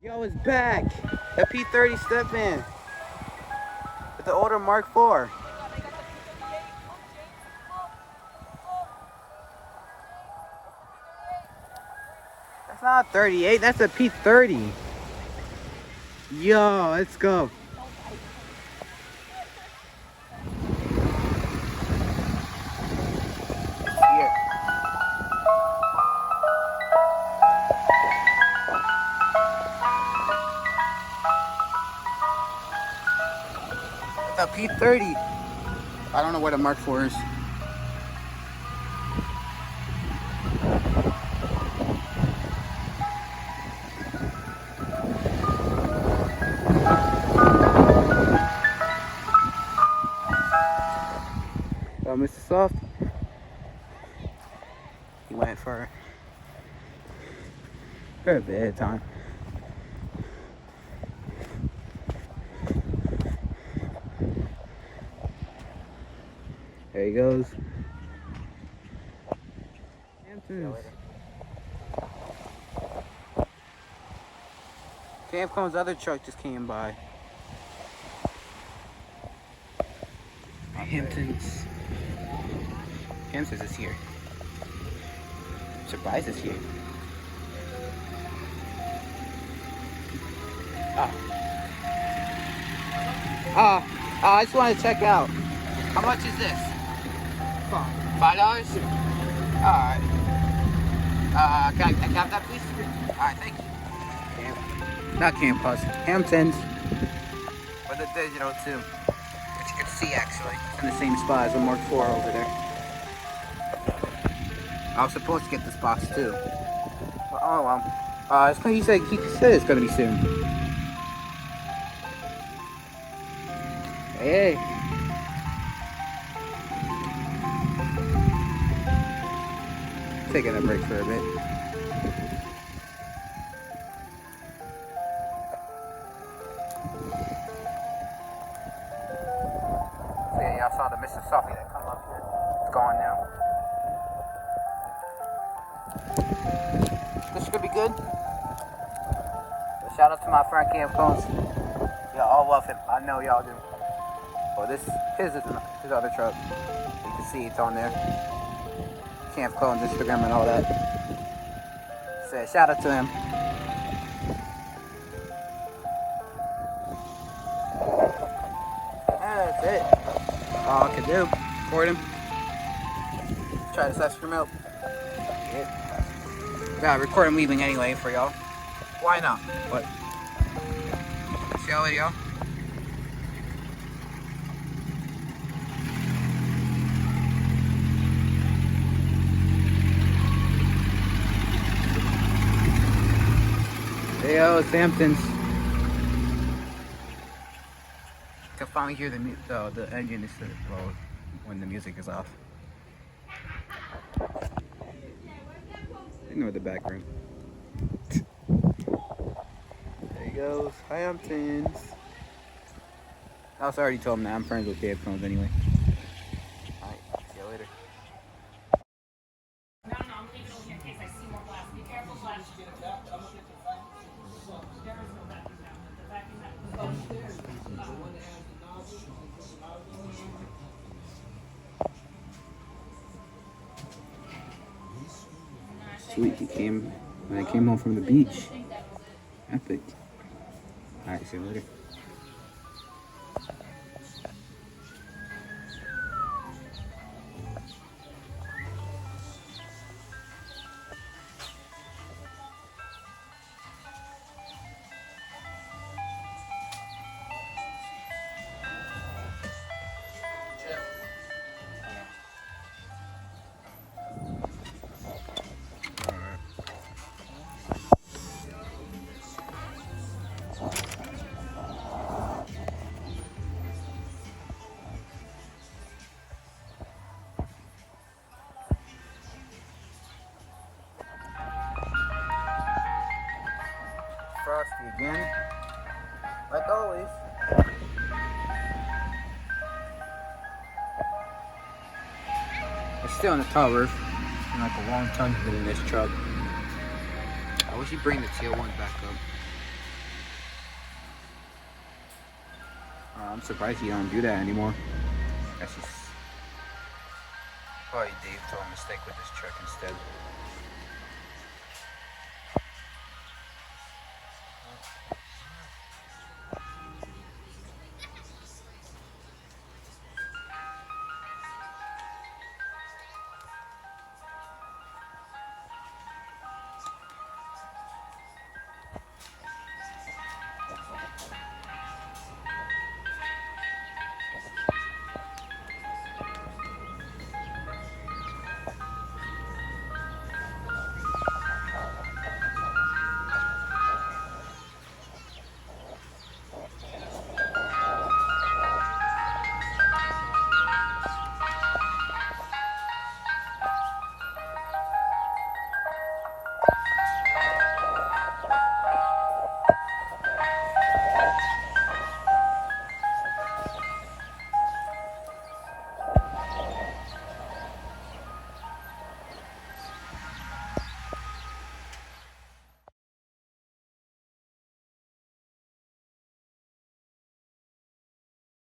Yo, it's back. The P30 step-in with the older Mark IV. That's not a 38, that's a P30. Yo, let's go. Here. The P30. I don't know where the Mark IV is. Mr. Soft. He went for a bit of time. There he goes. Camco's other truck just came by. Hamptons. Hamptons is here. I'm surprised it's here. I just want to check out. How much is this? $5? Alright. Can I have that, please? Alright, thank you. Not Campus. Hamptons. With the digital, too. Which you can see, actually. In the same spot as the Mark IV over there. I was supposed to get this box, too. But, oh, well. He said it's going to be soon. Hey. Taking a break for a bit. So yeah, y'all saw the Mississippi that come up here. It's gone now. This should be good. So shout out to my friend Cam Cones. Y'all all love him. I know y'all do. Well, this his other truck. You can see it's on there. Camp Cones, Instagram, and all that. So shout out to him. And that's it. All I can do. Record him. Try to ice cream out. Yeah, record him leaving anyway for y'all. Why not? But see y'all later, y'all. Hey, yo, it's Hamptons. I can finally hear the engine is well when the music is off. Ignore the background. There he goes. Hi, Hamptons. I also already told him that I'm friends with Cam Cones anyway. Alright, see you later. Sweet, when I came home from the beach. Epic. Alright, see you later. Frosty again, like always. It's still on the top roof. It's been like a long time been in this truck. I wish he'd bring the tail one back up. I'm surprised he don't do that anymore. Guess he's probably Dave told him to stick with this truck instead.